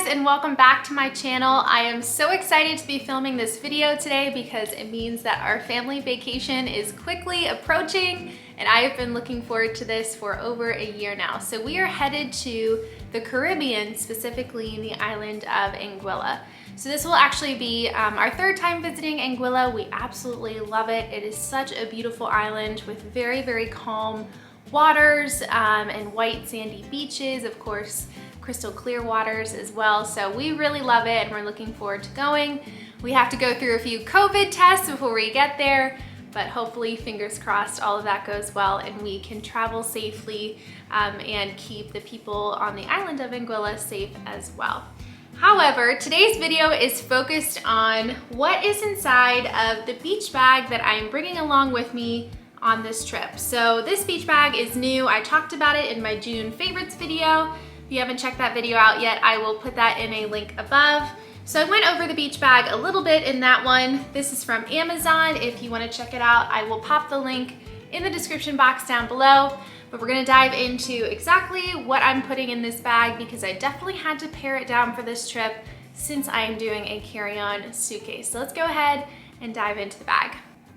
and welcome back to my channel. I am so excited to be filming this video today because it means that our family vacation is quickly approaching and I have been looking forward to this for over a year now. So we are headed to the Caribbean, specifically the island of Anguilla. So this will actually be our third time visiting Anguilla. We absolutely love it. It is such a beautiful island with very, very calm waters and white sandy beaches, of course, crystal clear waters as well. So we really love it and we're looking forward to going. We have to go through a few COVID tests before we get there, but hopefully, fingers crossed, all of that goes well and we can travel safely and keep the people on the island of Anguilla safe as well. However, today's video is focused on what is inside of the beach bag that I'm bringing along with me on this trip. So this beach bag is new. I talked about it in my June favorites video. If you haven't checked that video out yet, I will put that in a link above. So I went over the beach bag a little bit in that one. This is from Amazon. If you want to check it out, I will pop the link in the description box down below. But we're gonna dive into exactly what I'm putting in this bag because I definitely had to pare it down for this trip since I am doing a carry-on suitcase. So let's go ahead and dive into the bag.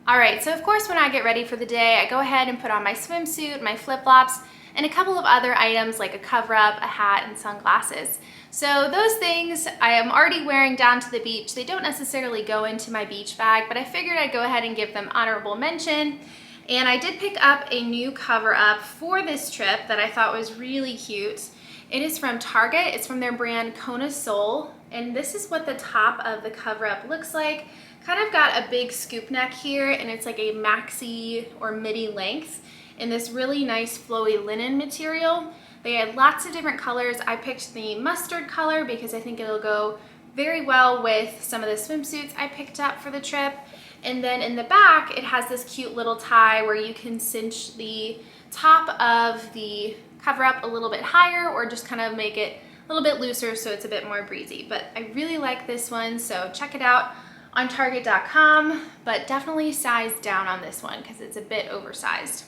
All right, so of course when I get ready for the day, I go ahead and put on my swimsuit, my flip-flops, and a couple of other items like a cover-up, a hat, and sunglasses. So those things I am already wearing down to the beach. They don't necessarily go into my beach bag, but I figured I'd go ahead and give them honorable mention. And I did pick up a new cover-up for this trip that I thought was really cute. It is from Target. It's from their brand Kona Soul. And this is what the top of the cover-up looks like. Kind of got a big scoop neck here, and it's like a maxi or midi length in this really nice flowy linen material. They had lots of different colors. I picked the mustard color because I think it'll go very well with some of the swimsuits I picked up for the trip. And then in the back, it has this cute little tie where you can cinch the top of the cover up a little bit higher or just kind of make it a little bit looser so it's a bit more breezy. But I really like this one, so check it out on Target.com, but definitely size down on this one because it's a bit oversized.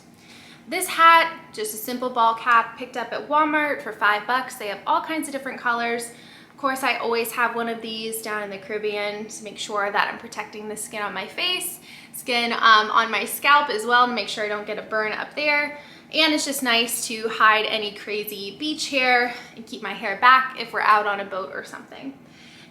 This hat, just a simple ball cap, picked up at Walmart for $5. They have all kinds of different colors. Of course, I always have one of these down in the Caribbean to make sure that I'm protecting the skin on my face, skin on my scalp as well to make sure I don't get a burn up there. And it's just nice to hide any crazy beach hair and keep my hair back if we're out on a boat or something.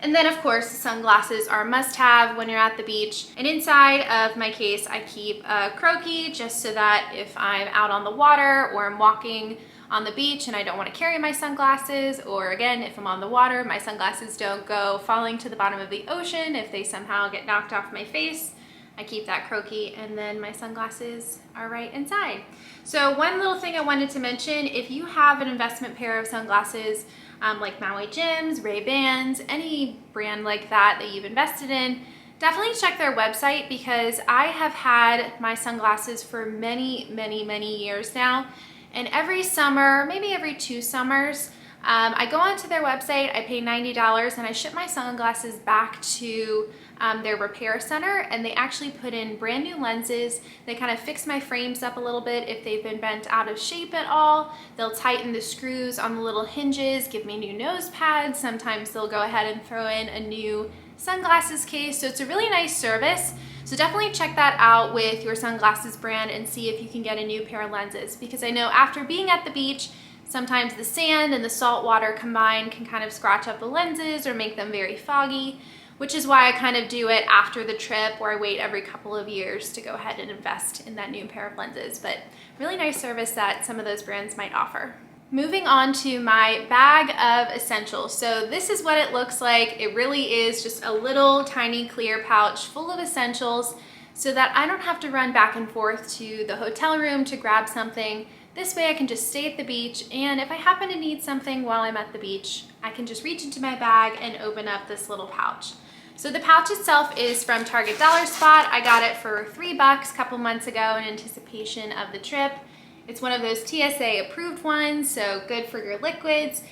And then of course, sunglasses are a must-have when you're at the beach. And inside of my case, I keep a croaky just so that if I'm out on the water or I'm walking on the beach and I don't want to carry my sunglasses, or again, if I'm on the water, my sunglasses don't go falling to the bottom of the ocean if they somehow get knocked off my face. I keep that croaky and then my sunglasses are right inside. So one little thing I wanted to mention, if you have an investment pair of sunglasses like Maui Jims, Ray-Bans, any brand like that you've invested in, definitely check their website because I have had my sunglasses for many, many, many years now. And every summer, maybe every 2 summers, I go onto their website, I pay $90 and I ship my sunglasses back to their repair center, and they actually put in brand new lenses. They kind of fix my frames up a little bit if they've been bent out of shape at all. They'll tighten the screws on the little hinges, give me new nose pads. Sometimes they'll go ahead and throw in a new sunglasses case. So it's a really nice service. So definitely check that out with your sunglasses brand and see if you can get a new pair of lenses, because I know after being at the beach, sometimes the sand and the salt water combined can kind of scratch up the lenses or make them very foggy, which is why I kind of do it after the trip, where I wait every couple of years to go ahead and invest in that new pair of lenses. But really nice service that some of those brands might offer. Moving on to my bag of essentials. So this is what it looks like. It really is just a little tiny clear pouch full of essentials so that I don't have to run back and forth to the hotel room to grab something. This way I can just stay at the beach, and if I happen to need something while I'm at the beach, I can just reach into my bag and open up this little pouch. So the pouch itself is from Target Dollar Spot. I got it for $3 a couple months ago in anticipation of the trip. It's one of those TSA approved ones, so good for your liquids.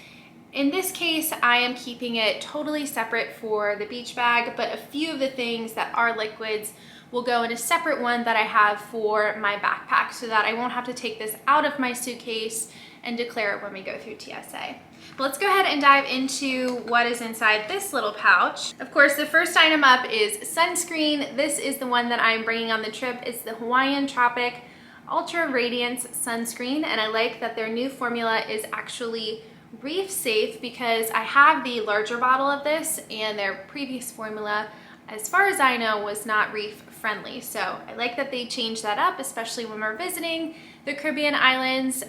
In this case, I am keeping it totally separate for the beach bag, but a few of the things that are liquids will go in a separate one that I have for my backpack so that I won't have to take this out of my suitcase and declare it when we go through TSA. Let's go ahead and dive into what is inside this little pouch. Of course, the first item up is sunscreen. This is the one that I'm bringing on the trip. It's the Hawaiian Tropic Ultra Radiance Sunscreen, and I like that their new formula is actually reef safe because I have the larger bottle of this and their previous formula, as far as I know, was not reef friendly. So I like that they changed that up, especially when we're visiting the Caribbean islands.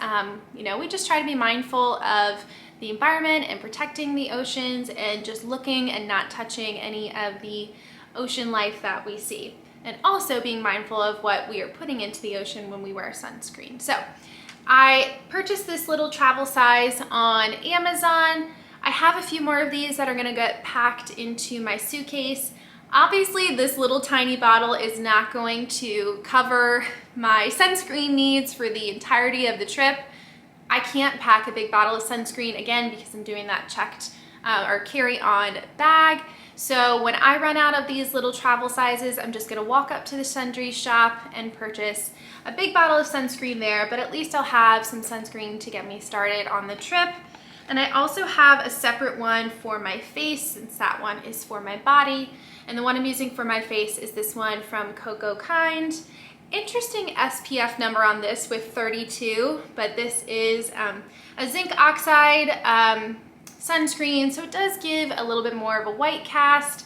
You know, we just try to be mindful of the environment and protecting the oceans and just looking and not touching any of the ocean life that we see. And also being mindful of what we are putting into the ocean when we wear sunscreen. So I purchased this little travel size on Amazon. I have a few more of these that are gonna get packed into my suitcase. Obviously, this little tiny bottle is not going to cover my sunscreen needs for the entirety of the trip. I can't pack a big bottle of sunscreen again because I'm doing that checked or carry-on bag. So when I run out of these little travel sizes, I'm just gonna walk up to the sundry shop and purchase a big bottle of sunscreen there, but at least I'll have some sunscreen to get me started on the trip. And I also have a separate one for my face since that one is for my body. And the one I'm using for my face is this one from Coco Kind. Interesting SPF number on this with 32, but this is a zinc oxide sunscreen, so it does give a little bit more of a white cast,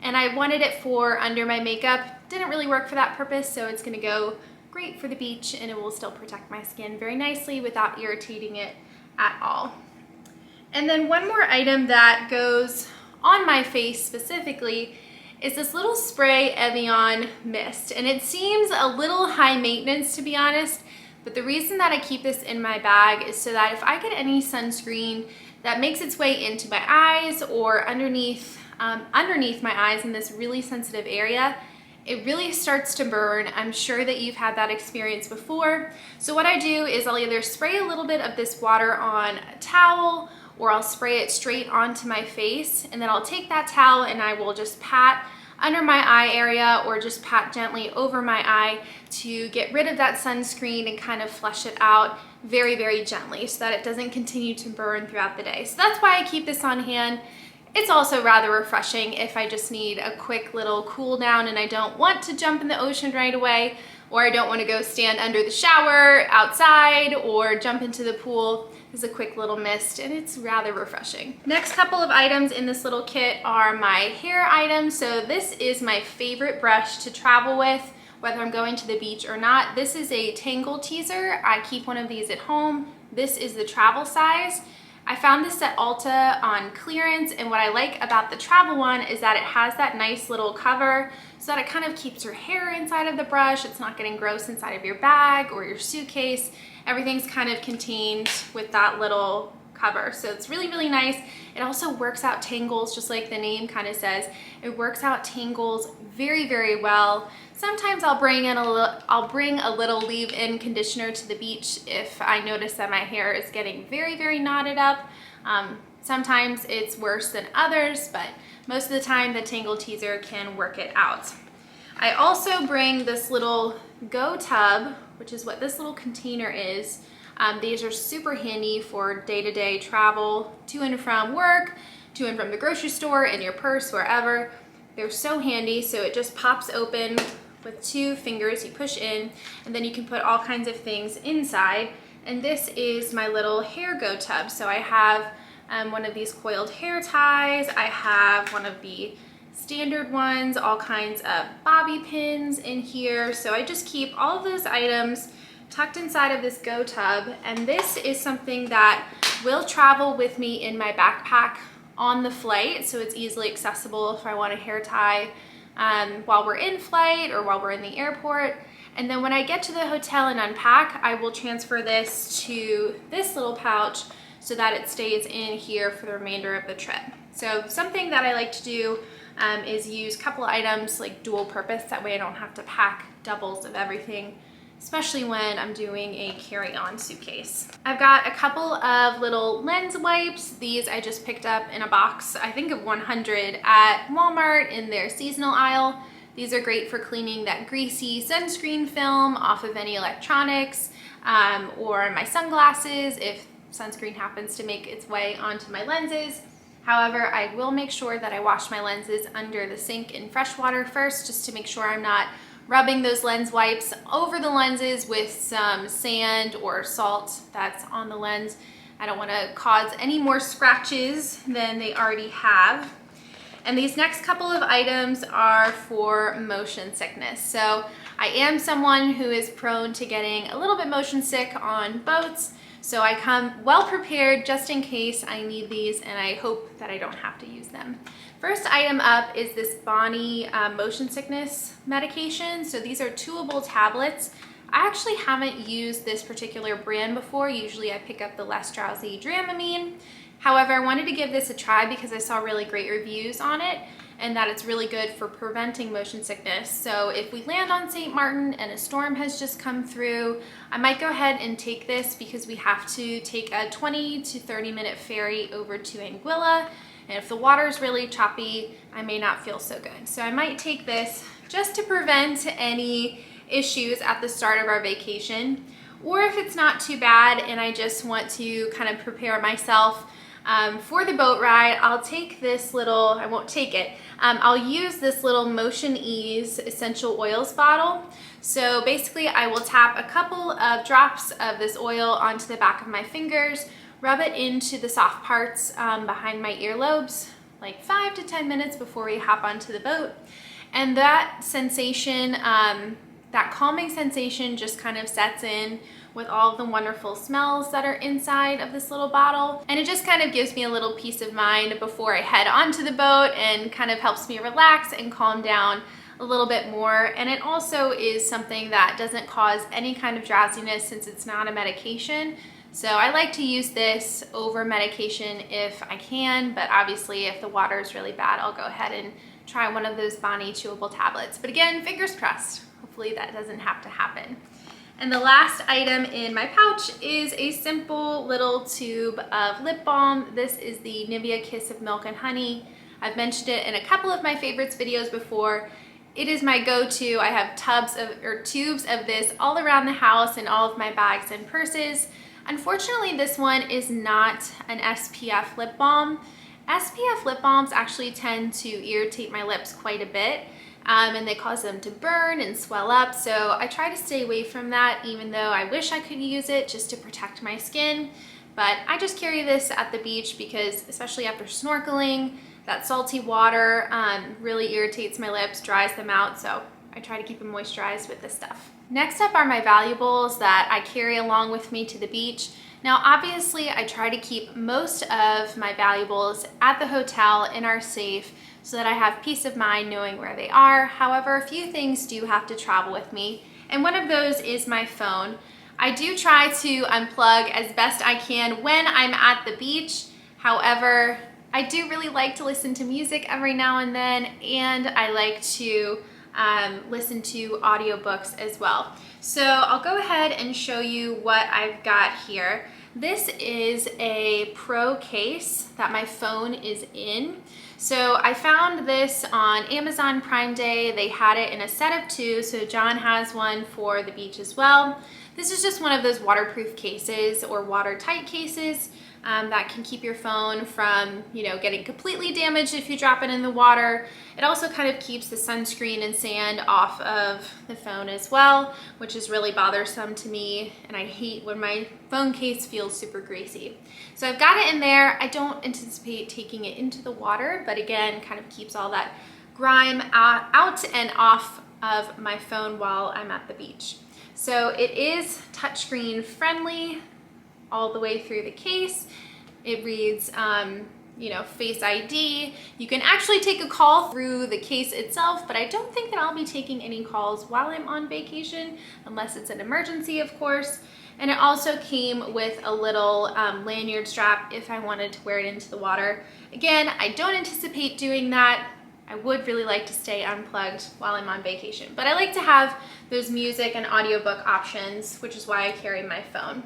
and I wanted it for under my makeup. Didn't really work for that purpose, so it's gonna go great for the beach and it will still protect my skin very nicely without irritating it at all. And then one more item that goes on my face specifically is this little spray Evian mist, and it seems a little high maintenance, to be honest, but the reason that I keep this in my bag is so that if I get any sunscreen that makes its way into my eyes or underneath my eyes in this really sensitive area, it really starts to burn. I'm sure that you've had that experience before. So what I do is I'll either spray a little bit of this water on a towel or I'll spray it straight onto my face, and then I'll take that towel and I will just pat under my eye area or just pat gently over my eye to get rid of that sunscreen and kind of flush it out very, very gently so that it doesn't continue to burn throughout the day. So that's why I keep this on hand. It's also rather refreshing if I just need a quick little cool down and I don't want to jump in the ocean right away, or I don't want to go stand under the shower outside or jump into the pool. It's a quick little mist and it's rather refreshing. Next couple of items in this little kit are my hair items. So this is my favorite brush to travel with, whether I'm going to the beach or not. This is a Tangle Teaser. I keep one of these at home. This is the travel size. I found this at Ulta on clearance, and what I like about the travel one is that it has that nice little cover so that it kind of keeps your hair inside of the brush. It's not getting gross inside of your bag or your suitcase. Everything's kind of contained with that little cover. So it's really, really nice. It also works out tangles, just like the name kind of says. It works out tangles very, very well. Sometimes I'll bring a little leave-in conditioner to the beach if I notice that my hair is getting very, very knotted up. Sometimes it's worse than others, but most of the time the Tangle Teaser can work it out. I also bring this little Go Tub, which is what this little container is. These are super handy for day-to-day travel, to and from work, to and from the grocery store, in your purse, wherever. They're so handy. So it just pops open with 2 fingers. You push in and then you can put all kinds of things inside. And this is my little hair Go Tub. So I have one of these coiled hair ties. I have one of the standard ones, all kinds of bobby pins in here. So I just keep all of those items tucked inside of this Go Tub, and this is something that will travel with me in my backpack on the flight, so it's easily accessible if I want a hair tie while we're in flight or while we're in the airport. And then when I get to the hotel and unpack, I will transfer this to this little pouch so that it stays in here for the remainder of the trip. So something that I like to do is use a couple of items like dual purpose. That way I don't have to pack doubles of everything, especially when I'm doing a carry-on suitcase. I've got a couple of little lens wipes. These I just picked up in a box, I think of 100 at Walmart in their seasonal aisle. These are great for cleaning that greasy sunscreen film off of any electronics or my sunglasses if sunscreen happens to make its way onto my lenses. However, I will make sure that I wash my lenses under the sink in fresh water first, just to make sure I'm not rubbing those lens wipes over the lenses with some sand or salt that's on the lens. I don't want to cause any more scratches than they already have. And these next couple of items are for motion sickness. So I am someone who is prone to getting a little bit motion sick on boats. So I come well prepared just in case I need these, and I hope that I don't have to use them. First item up is this Bonnie motion sickness medication. So these are chewable tablets. I actually haven't used this particular brand before. Usually I pick up the less drowsy Dramamine. However, I wanted to give this a try because I saw really great reviews on it and that it's really good for preventing motion sickness. So if we land on St. Martin and a storm has just come through, I might go ahead and take this because we have to take a 20 to 30 minute ferry over to Anguilla. And if the water is really choppy, I may not feel so good. So I might take this just to prevent any issues at the start of our vacation. Or if it's not too bad and I just want to kind of prepare myself for the boat ride, I'll take this little, I won't take it, I'll use this little Motion Ease essential oils bottle. So basically I will tap a couple of drops of this oil onto the back of my fingers, rub it into the soft parts behind my earlobes, like 5 to 10 minutes before we hop onto the boat. And that sensation, that calming sensation just kind of sets in with all of the wonderful smells that are inside of this little bottle. And it just kind of gives me a little peace of mind before I head onto the boat and kind of helps me relax and calm down a little bit more. And it also is something that doesn't cause any kind of drowsiness since it's not a medication. So I like to use this over medication if I can, but obviously if the water is really bad, I'll go ahead and try one of those Bonnie chewable tablets. But again, fingers crossed. Hopefully that doesn't have to happen. And the last item in my pouch is a simple little tube of lip balm. This is the Nivea Kiss of Milk and Honey. I've mentioned it in a couple of my favorites videos before. It is my go-to. I have tubes of this all around the house in all of my bags and purses. Unfortunately, this one is not an SPF lip balm. SPF lip balms actually tend to irritate my lips quite a bit. And they cause them to burn and swell up. So I try to stay away from that, even though I wish I could use it just to protect my skin. But I just carry this at the beach because, especially after snorkeling, that salty water really irritates my lips, dries them out. So I try to keep them moisturized with this stuff. Next up are my valuables that I carry along with me to the beach. Now, obviously, I try to keep most of my valuables at the hotel in our safe so that I have peace of mind knowing where they are. However, a few things do have to travel with me, and one of those is my phone. I do try to unplug as best I can when I'm at the beach. However, I do really like to listen to music every now and then, and I like to listen to audiobooks as well. So I'll go ahead and show you what I've got here. This is a Pro case that my phone is in. So I found this on Amazon Prime Day. They had it in a set of 2, so John has one for the beach as well. This is just one of those waterproof cases or watertight cases that can keep your phone from, getting completely damaged if you drop it in the water. It also kind of keeps the sunscreen and sand off of the phone as well, which is really bothersome to me, and I hate when my phone case feels super greasy. So I've got it in there. I don't anticipate taking it into the water, but again, kind of keeps all that grime out and off of my phone while I'm at the beach. So it is touchscreen friendly all the way through the case. It reads, Face ID. You can actually take a call through the case itself, but I don't think that I'll be taking any calls while I'm on vacation, unless it's an emergency, of course. And it also came with a little lanyard strap if I wanted to wear it into the water. Again, I don't anticipate doing that. I would really like to stay unplugged while I'm on vacation, but I like to have those music and audiobook options, which is why I carry my phone.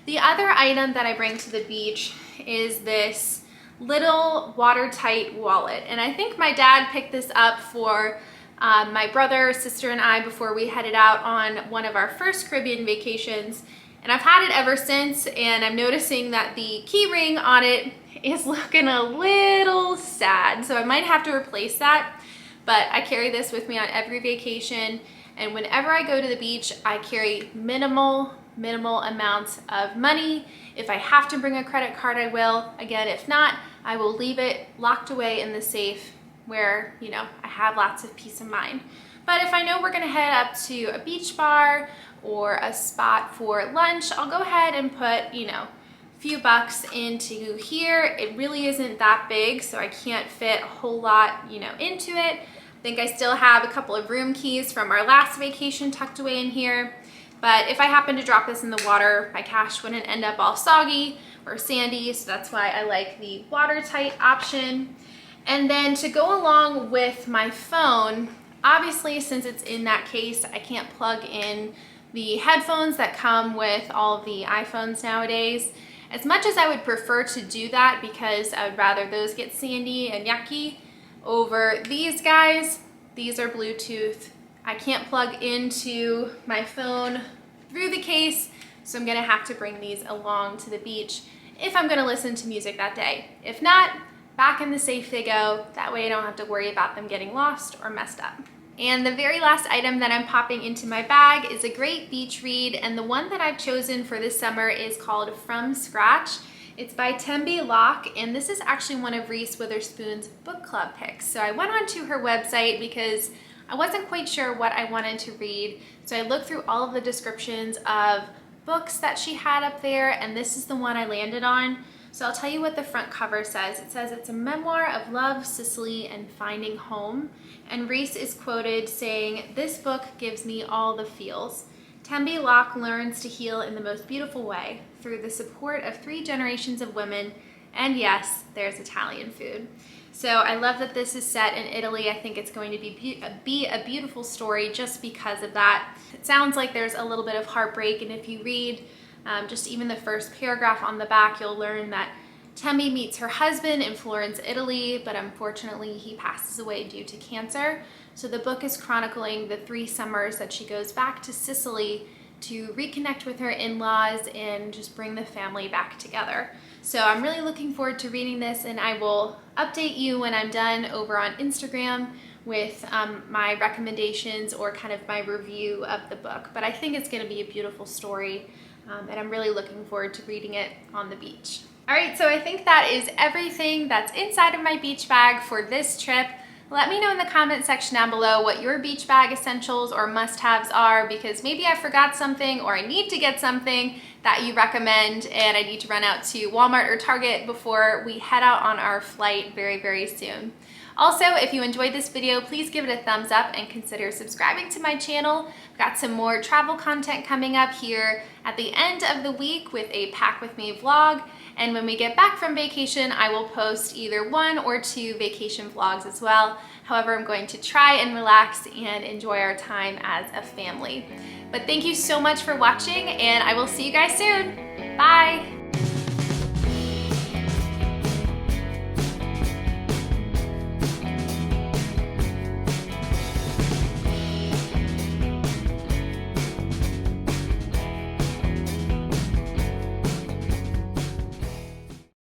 The other item that I bring to the beach is this little watertight wallet, and I think my dad picked this up for my brother, sister, and I before we headed out on one of our first Caribbean vacations. And I've had it ever since, and I'm noticing that the key ring on it is looking a little sad. So I might have to replace that, but I carry this with me on every vacation. And whenever I go to the beach, I carry minimal amounts of money. If I have to bring a credit card, I will. Again, if not, I will leave it locked away in the safe where, you know, I have lots of peace of mind. But if I know we're gonna head up to a beach bar or a spot for lunch, I'll go ahead and put, you know, a few bucks into here. It really isn't that big, so I can't fit a whole lot, you know, into it. I think I still have a couple of room keys from our last vacation tucked away in here. But if I happen to drop this in the water, my cash wouldn't end up all soggy or sandy, so that's why I like the watertight option. And then to go along with my phone, obviously since it's in that case, I can't plug in the headphones that come with all of the iPhones nowadays. As much as I would prefer to do that because I would rather those get sandy and yucky over these guys, these are Bluetooth. I can't plug into my phone through the case, so I'm gonna have to bring these along to the beach if I'm gonna listen to music that day. If not, back in the safe they go. That way I don't have to worry about them getting lost or messed up. And the very last item that I'm popping into my bag is a great beach read, and the one that I've chosen for this summer is called From Scratch. It's by Tembi Locke, and this is actually one of Reese Witherspoon's book club picks. So I went onto her website because I wasn't quite sure what I wanted to read. So I looked through all of the descriptions of books that she had up there, and this is the one I landed on. So I'll tell you what the front cover says. It says it's a memoir of love, Sicily, and finding home. And Reese is quoted saying, "This book gives me all the feels. Tembi Locke learns to heal in the most beautiful way through the support of 3 generations of women, and yes, there's Italian food." So I love that this is set in Italy. I think it's going to be a beautiful story just because of that. It sounds like there's a little bit of heartbreak, and if you read just even the first paragraph on the back, you'll learn that Tembi meets her husband in Florence, Italy, but unfortunately he passes away due to cancer. So the book is chronicling the 3 summers that she goes back to Sicily to reconnect with her in-laws and just bring the family back together. So I'm really looking forward to reading this, and I will update you when I'm done over on Instagram with my recommendations or kind of my review of the book. But I think it's gonna be a beautiful story, and I'm really looking forward to reading it on the beach. All right, so I think that is everything that's inside of my beach bag for this trip. Let me know in the comment section down below what your beach bag essentials or must-haves are, because maybe I forgot something or I need to get something that you recommend and I need to run out to Walmart or Target before we head out on our flight very, very soon. Also, if you enjoyed this video, please give it a thumbs up and consider subscribing to my channel. I've got some more travel content coming up here at the end of the week with a Pack With Me vlog. And when we get back from vacation, I will post either 1 or 2 vacation vlogs as well. However, I'm going to try and relax and enjoy our time as a family. But thank you so much for watching, and I will see you guys soon. Bye.